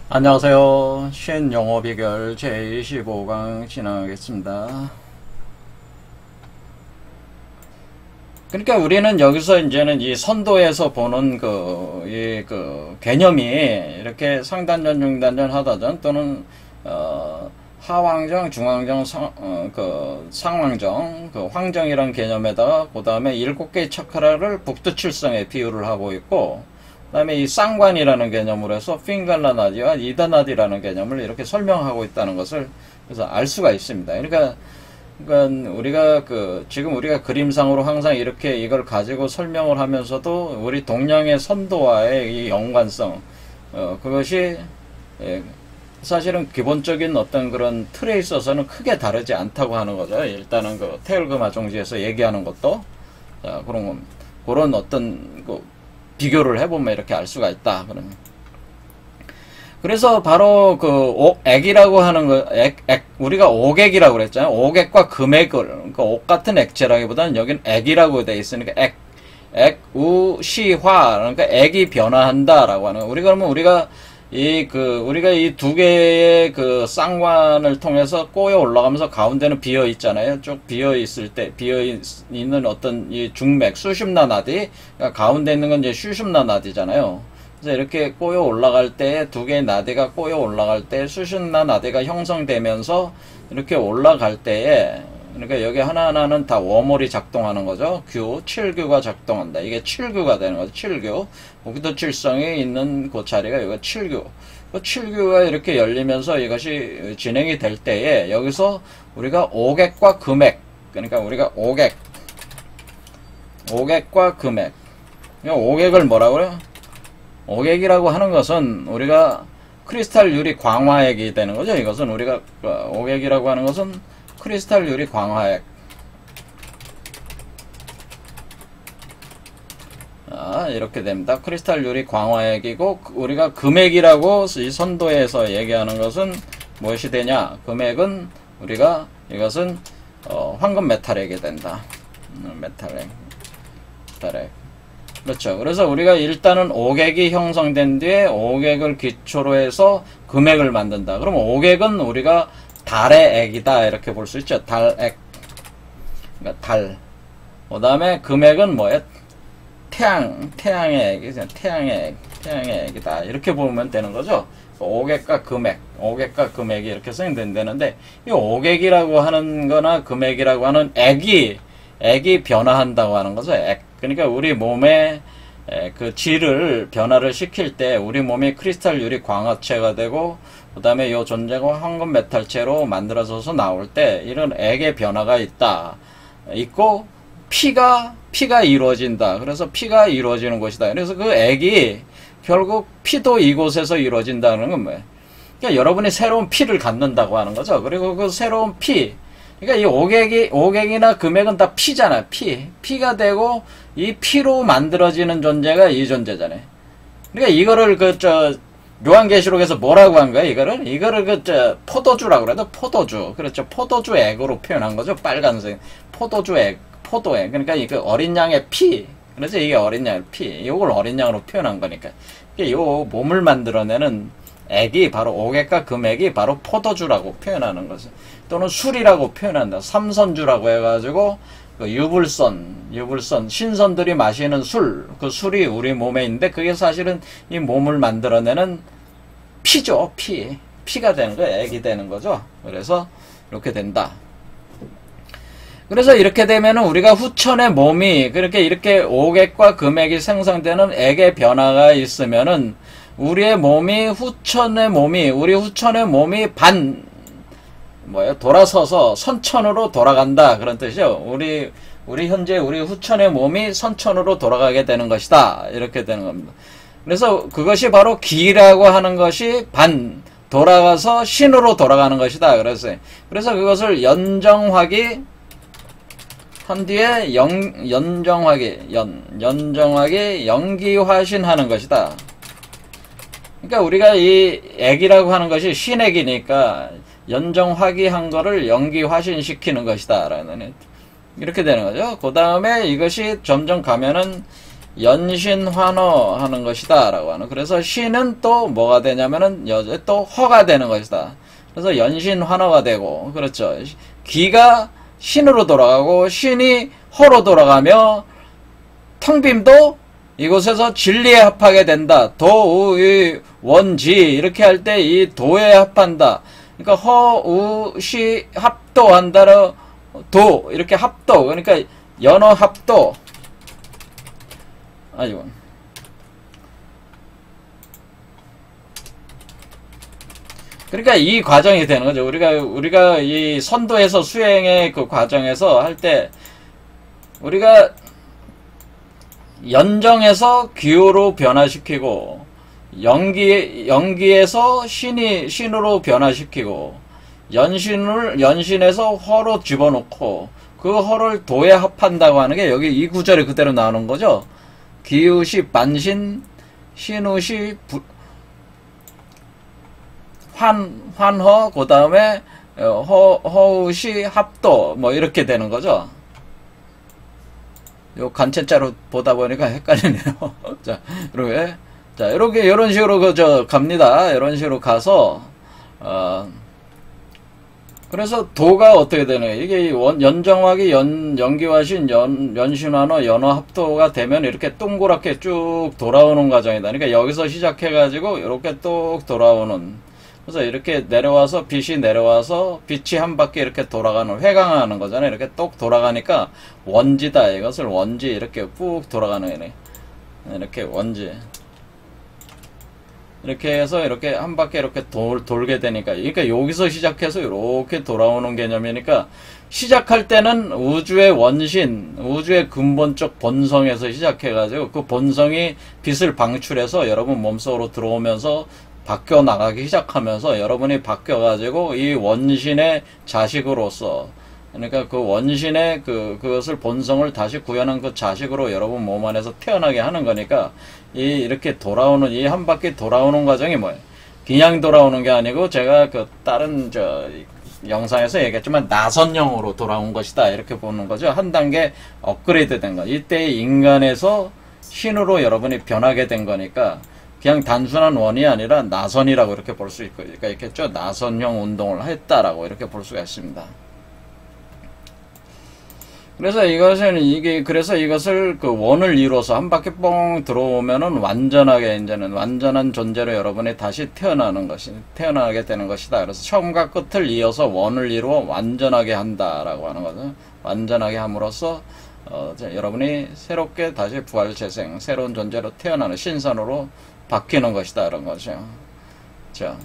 안녕하세요. 신영어 비결 제25강 진행하겠습니다. 그러니까 우리는 여기서 이제는 이 선도에서 보는 그 개념이 이렇게 상단전, 중단전, 하단전 또는 하왕정, 중왕정, 상왕정, 황정이란 개념에다가 그 다음에 7개의 차크라를 북두칠성에 비유를 하고 있고, 그 다음에 이 쌍관이라는 개념으로 해서 핑갈라나디와 이다나디라는 개념을 이렇게 설명하고 있다는 것을 그래서 알 수가 있습니다. 그러니까 우리가 지금 우리가 그림상으로 항상 이렇게 이걸 가지고 설명을 하면서도 우리 동양의 선도와의 이 연관성, 그것이 사실은 기본적인 어떤 그런 틀에 있어서는 크게 다르지 않다고 하는 거죠. 일단은 그 태을금화 종지에서 얘기하는 것도, 자, 그런 어떤 비교를 해보면 이렇게 알 수가 있다. 그러면. 그래서 바로 액이라고 하는 우리가 옥액이라고 그랬잖아요. 옥액과 금액을, 그러니까 옥 같은 액체라기보다는 여기는 액이라고 되어 있으니까 우시화, 그러니까 액이 변화한다라고 하는 거. 우리가 이 두 개의 쌍관을 통해서 꼬여 올라가면서 가운데는 비어 있잖아요. 쭉 비어 있는 어떤 이 중맥, 수심나 나디, 그러니까 가운데 있는 건 이제 수심나 나디잖아요. 그래서 이렇게 꼬여 올라갈 때, 두 개의 나디가 꼬여 올라갈 때, 수심나 나디가 형성되면서 이렇게 올라갈 때에, 그러니까 여기 하나하나는 다 워몰이 작동하는 거죠. 7규가 작동한다. 이게 7규가 되는 거죠. 7규. 북두칠성이 있는 그 자리가 여기가 7규. 그 7규가 이렇게 열리면서 이것이 진행이 될 때에 여기서 우리가 옥액과 금액, 그러니까 우리가 옥액과 금액. 옥액을 뭐라고 그래요? 옥액이라고 하는 것은 우리가 크리스탈 유리 광화액이 되는 거죠. 이것은 우리가 옥액이라고 하는 것은 크리스탈 유리 광화액. 이렇게 됩니다. 크리스탈 유리 광화액이고, 우리가 금액이라고 이 선도에서 얘기하는 것은 무엇이 되냐? 금액은 이것은 황금 메탈액이 된다. 메탈액. 그렇죠. 그래서 우리가 일단은 옥액이 형성된 뒤에 옥액을 기초로 해서 금액을 만든다. 그러면 옥액은 우리가 달의 액이다 이렇게 볼 수 있죠. 달액. 그러니까 달. 그 다음에 금액은 뭐예요? 태양의 액이죠. 태양의 액이다 이렇게 보면 되는 거죠. 옥액과 금액이 이렇게 생긴다는데, 이 옥액이라고 하는 거나 금액이라고 하는 액이 변화한다고 하는 거죠. 액. 그러니까 우리 몸의 그 질을 변화를 시킬 때 우리 몸이 크리스탈 유리 광화체가 되고, 그 다음에 이 존재가 황금 메탈체로 만들어져서 나올 때 이런 액의 변화가 있고, 피가 이루어진다. 그래서 피가 이루어지는 곳이다. 그래서 그 액이 결국 피도 이곳에서 이루어진다는 건 뭐예요? 그러니까 여러분이 새로운 피를 갖는다고 하는 거죠. 그리고 그 새로운 피, 그러니까 이 옥액이나 금액은 다 피잖아요. 피가 되고, 이 피로 만들어지는 존재가 이 존재잖아요. 그러니까 이거를 요한계시록에서 뭐라고 한 거예요? 이거를 포도주라고 그래도 포도주. 그렇죠. 포도주 액으로 표현한 거죠. 빨간색. 포도액. 그러니까 이 어린 양의 피. 그래서 이게 어린 양의 피. 이걸 어린 양으로 표현한 거니까. 이 몸을 만들어내는 액이 바로 옥액과 금액이 바로 포도주라고 표현하는 거죠. 또는 술이라고 표현한다. 삼선주라고 해가지고 유불선, 신선들이 마시는 술, 그 술이 우리 몸에 있는데 그게 사실은 이 몸을 만들어내는 피죠. 피가 되는 거예요. 액이 되는 거죠. 그래서 이렇게 된다. 그래서 이렇게 되면은 우리가 후천의 몸이 이렇게 옥액과 금액이 생성되는 액의 변화가 있으면은 우리 후천의 몸이 돌아서서 선천으로 돌아간다. 그런 뜻이죠. 현재 우리 후천의 몸이 선천으로 돌아가게 되는 것이다. 이렇게 되는 겁니다. 그래서 그것이 바로 기라고 하는 것이 돌아가서 신으로 돌아가는 것이다. 그래서 그것을 연정화기 한 뒤에 연정화기 연기화신하는 것이다. 그러니까 우리가 이 액이라고 하는 것이 신액이니까 연정화기한 거를 연기화신시키는 것이다 라는 이렇게 되는 거죠. 그 다음에 이것이 점점 가면은 연신환어 하는 것이다 라고 하는. 그래서 신은 또 뭐가 되냐면은 또 허가 되는 것이다. 그래서 연신환어가 되고, 그렇죠. 기가 신으로 돌아가고 신이 허로 돌아가며 텅빔도 이곳에서 진리에 합하게 된다. 도의 원지 이렇게 할 때 이 도에 합한다. 그러니까 허우시 합도한다로 도 이렇게 합도, 그러니까 연어 합도. 아이고. 그러니까 이 과정이 되는 거죠. 우리가 이 선도에서 수행의 그 과정에서 할 때 우리가 연정에서 기호로 변화시키고 연기에서 신으로 변화시키고 연신에서 허로 집어넣고 그 허를 도에 합한다고 하는 게 여기 이 구절에 그대로 나오는 거죠. 기우시 반신, 신우시 환허, 그 다음에 허우시 합도, 뭐 이렇게 되는 거죠. 요 간체자로 보다 보니까 헷갈리네요. 자, 이렇게 이런 식으로 갑니다. 이런 식으로 가서 그래서 도가 어떻게 되나요? 이게 연정화기 연기화신 연신환어 연어합도가 되면 이렇게 동그랗게 쭉 돌아오는 과정이다. 그러니까 여기서 시작해가지고 이렇게 뚝 돌아오는. 그래서 이렇게 내려와서 빛이 내려와서 빛이 한 바퀴 이렇게 돌아가는, 회강하는 거잖아요. 이렇게 똑 돌아가니까 원지다. 이것을 원지 이렇게 꾹 돌아가는 거네. 이렇게 원지. 이렇게 해서 이렇게 한 바퀴 이렇게 돌게 되니까, 그러니까 여기서 시작해서 이렇게 돌아오는 개념이니까, 시작할 때는 우주의 원신, 우주의 근본적 본성에서 시작해가지고 그 본성이 빛을 방출해서 여러분 몸속으로 들어오면서 바뀌어 나가기 시작하면서 여러분이 바뀌어가지고 이 원신의 자식으로서, 그러니까 그 원신의 그것을 본성을 다시 구현한 그 자식으로 여러분 몸 안에서 태어나게 하는 거니까, 이렇게 돌아오는, 이 한 바퀴 돌아오는 과정이 뭐예요? 그냥 돌아오는 게 아니고, 제가 그 다른 영상에서 얘기했지만 나선형으로 돌아온 것이다. 이렇게 보는 거죠. 한 단계 업그레이드 된 거. 이때 인간에서 신으로 여러분이 변하게 된 거니까, 그냥 단순한 원이 아니라 나선이라고 이렇게 볼 수 있겠죠. 나선형 운동을 했다라고 이렇게 볼 수가 있습니다. 그래서 이것을 그 원을 이루어서 한 바퀴 뻥 들어오면은 완전하게, 이제는 완전한 존재로 여러분이 다시 태어나게 되는 것이다. 그래서 처음과 끝을 이어서 원을 이루어 완전하게 한다라고 하는 거죠. 완전하게 함으로써 여러분이 새롭게 다시 부활 재생, 새로운 존재로 태어나는 신선으로 바뀌는 것이다, 이런 거죠. 자,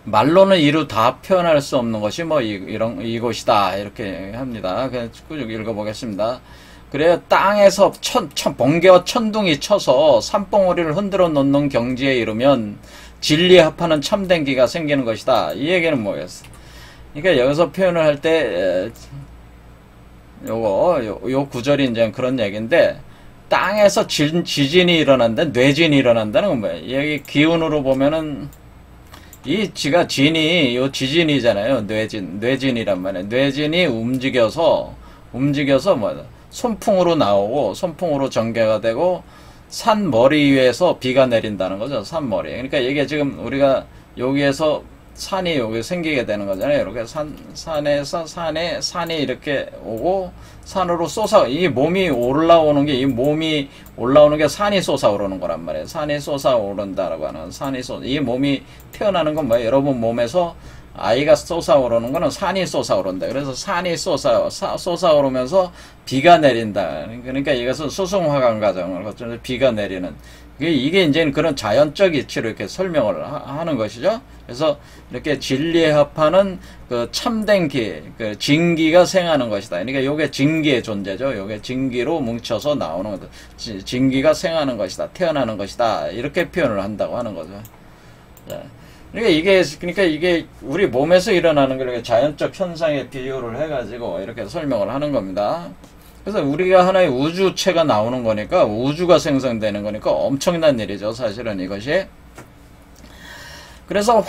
말로는 이루 다 표현할 수 없는 것이 이것이다, 이렇게 합니다. 그냥 쭉 읽어보겠습니다. 그래요, 땅에서 번개와 천둥이 쳐서 산봉우리를 흔들어 놓는 경지에 이르면 진리에 합하는 참된 기가 생기는 것이다. 이 얘기는 뭐였어? 그러니까 여기서 표현을 할 때, 요 구절이 이제 그런 얘기인데, 땅에서 지진이 일어난다, 뇌진이 일어난다는 건 뭐예요? 여기 기운으로 보면은, 이 요 지진이잖아요. 뇌진이란 말이에요. 뇌진이 움직여서 손풍으로 나오고, 손풍으로 전개가 되고, 산 머리 위에서 비가 내린다는 거죠. 산 머리. 그러니까 이게 지금 우리가 여기에서 산이 여기 생기게 되는 거잖아요. 이렇게 산에서 산이 이렇게 오고, 산으로 이 몸이 올라오는 게 산이 솟아오르는 거란 말이에요. 산이 솟아오른다라고 하는, 이 몸이 태어나는 건 뭐예요? 여러분 몸에서 아이가 솟아오르는 거는 산이 솟아오른다. 그래서 산이 솟아오르면서 비가 내린다. 그러니까 이것은 수승화강 과정을 거쳐서 비가 내리는, 이게 이제 그런 자연적 이치로 이렇게 설명을 하는 것이죠. 그래서 이렇게 진리에 합하는 그 참된 그 진기가 생하는 것이다. 그러니까 요게 진기의 존재죠. 요게 진기로 뭉쳐서 나오는 거다. 진기가 생하는 것이다. 태어나는 것이다. 이렇게 표현을 한다고 하는 거죠. 그러니까 이게 우리 몸에서 일어나는 걸 자연적 현상에 비유를 해가지고 이렇게 설명을 하는 겁니다. 그래서 우리가 하나의 우주체가 나오는 거니까, 우주가 생성되는 거니까 엄청난 일이죠, 사실은 이것이. 그래서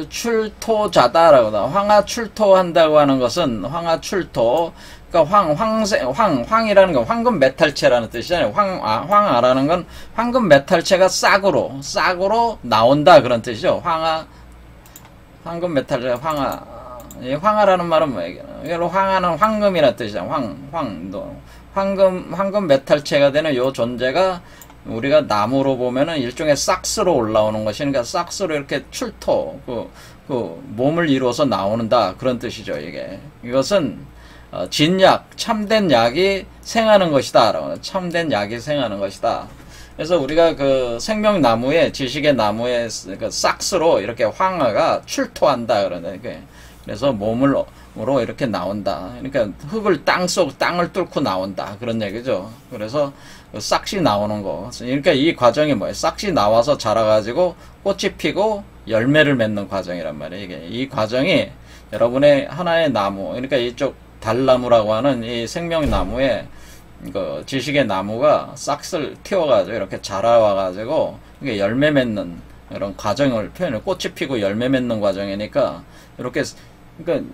출토자다라고, 황하출토한다고 하는 것은, 황하출토, 그러니까 황이라는 건 황금 메탈체라는 뜻이잖아요. 황화라는 건 황금 메탈체가 싹으로 나온다 그런 뜻이죠. 황금 메탈체, 이 황화라는 말은 뭐예요? 황화는 황금이라는 뜻이잖아요. 황금 메탈체가 되는 요 존재가 우리가 나무로 보면은 일종의 싹스로 올라오는 것이, 그러니까 싹스로 이렇게 몸을 이루어서 나오는다 그런 뜻이죠. 이것은 진약, 참된 약이 생하는 것이다. 참된 약이 생하는 것이다. 그래서 우리가 그 생명나무에, 지식의 나무에 그 싹스로 이렇게 황화가 출토한다 그러는데, 그래서 몸으로 이렇게 나온다. 그러니까 땅을 뚫고 나온다 그런 얘기죠. 그래서 싹이 나오는 거. 그러니까 이 과정이 뭐예요? 싹이 나와서 자라가지고 꽃이 피고 열매를 맺는 과정이란 말이에요. 이 과정이 여러분의 하나의 나무, 그러니까 이쪽 달나무라고 하는 이 생명나무에 그 지식의 나무가 싹을 틔워가지고 이렇게 자라와가지고 이게 열매 맺는 이런 과정을 표현해. 꽃이 피고 열매 맺는 과정이니까 이렇게, 그러니까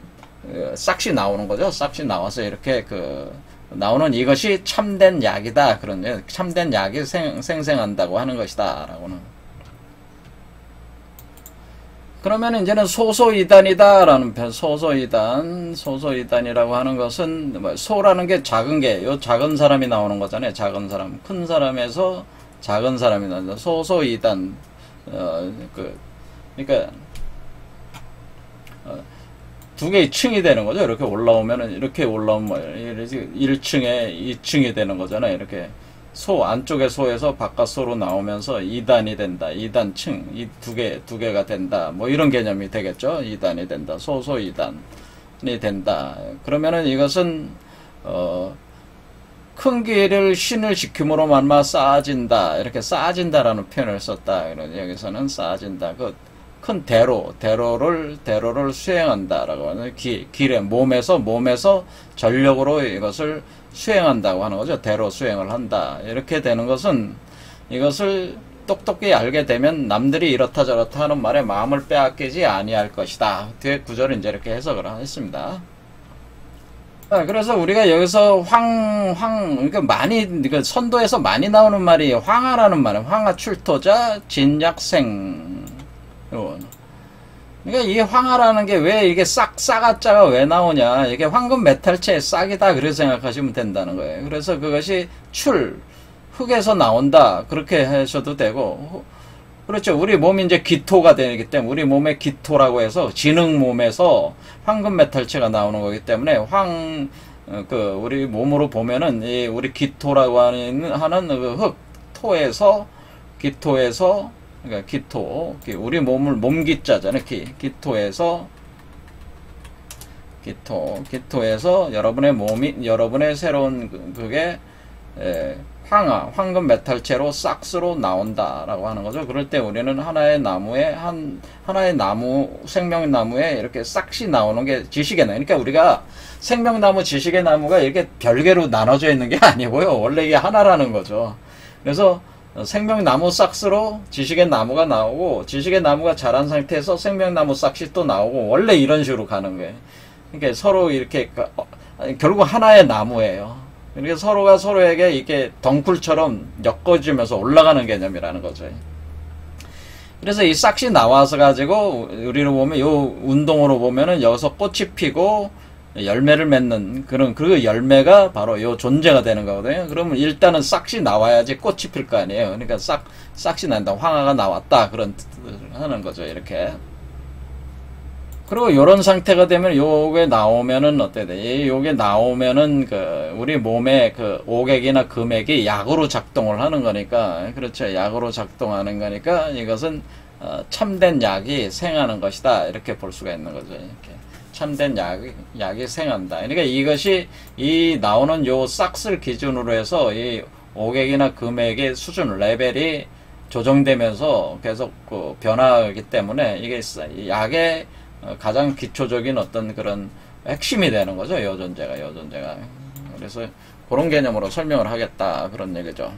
싹이 나오는 거죠. 싹이 나와서 이렇게 나오는 이것이 참된 약이다. 그런, 참된 약이 생생한다고 하는 것이다. 라고는. 그러면 이제는 소소이단이다라는 편, 소소이단이라고 하는 것은, 소라는 게 작은 게, 요 작은 사람이 나오는 거잖아요. 작은 사람. 큰 사람에서 작은 사람이 나온다. 소소이단, 그러니까, 두 개의 층이 되는 거죠. 이렇게 올라오면 1층에 2층이 되는 거잖아요. 이렇게 안쪽의 소에서 바깥 소로 나오면서 2단이 된다. 2단층, 두 개가 된다. 뭐 이런 개념이 되겠죠. 2단이 된다. 소소이단이 된다. 그러면은 이것은 큰 길을 신을 지킴으로 말미암아 쌓아진다. 이렇게 쌓아진다라는 표현을 썼다. 여기서는 쌓아진다. 큰 대로를 수행한다라고 하는 길에 몸에서 전력으로 이것을 수행한다고 하는 거죠. 대로 수행을 한다. 이렇게 되는 것은 이것을 똑똑히 알게 되면 남들이 이렇다 저렇다 하는 말에 마음을 빼앗기지 아니할 것이다. 뒤에 구절을 이제 이렇게 해석을 했습니다. 그래서 우리가 여기서 그러니까 그러니까 선도에서 많이 나오는 말이 황화라는 말이에요. 황화 출토자 진약생. 그러니까 이 황화라는 게 왜 이게 싹아자가 왜 나오냐, 이게 황금 메탈체의 싹이다 그렇게 생각하시면 된다는 거예요. 그래서 그것이 흙에서 나온다 그렇게 하셔도 되고, 그렇죠. 우리 몸이 이제 기토가 되기 때문에 우리 몸의 기토라고 해서 진흙 몸에서 황금 메탈체가 나오는 거기 때문에 우리 몸으로 보면은 우리 기토라고 하는 그 흙, 기토에서 그러니까 기토, 우리 몸기자잖아요. 기토에서 여러분의 새로운 그게 황금 메탈체로 싹스로 나온다라고 하는 거죠. 그럴 때 우리는 하나의 나무, 생명나무에 이렇게 싹이 나오는 게 지식의 나무. 그러니까 우리가 생명나무, 지식의 나무가 이렇게 별개로 나눠져 있는 게 아니고요. 원래 이게 하나라는 거죠. 그래서 생명나무 싹스로 지식의 나무가 나오고, 지식의 나무가 자란 상태에서 생명나무 싹이 또 나오고, 원래 이런 식으로 가는 거예요. 그러니까 서로 이렇게 결국 하나의 나무예요. 그러니까 서로가 서로에게 이렇게 덩굴처럼 엮어주면서 올라가는 개념이라는 거죠. 그래서 이 싹이 나와서 가지고 우리로 보면 요 운동으로 보면은 여기서 꽃이 피고 열매를 맺는 그 열매가 바로 요 존재가 되는 거거든요. 그러면 일단은 싹이 나와야지 꽃이 필 거 아니에요. 그러니까 싹이 난다. 황화가 나왔다. 그런 뜻을 하는 거죠. 이렇게. 그리고 요런 상태가 되면 요게 나오면은 어때 돼? 요게 나오면은 우리 몸의 오객이나 금액이 약으로 작동을 하는 거니까, 그렇죠. 약으로 작동하는 거니까 이것은 참된 약이 생하는 것이다. 이렇게 볼 수가 있는 거죠. 이렇게. 참된 약이 생한다. 그러니까 이것이 나오는 요 싹스를 기준으로 해서 이 오객이나 금액의 수준, 레벨이 조정되면서 계속 변화하기 때문에 이게 약의 가장 기초적인 어떤 그런 핵심이 되는 거죠. 요 존재가. 그래서 그런 개념으로 설명을 하겠다. 그런 얘기죠.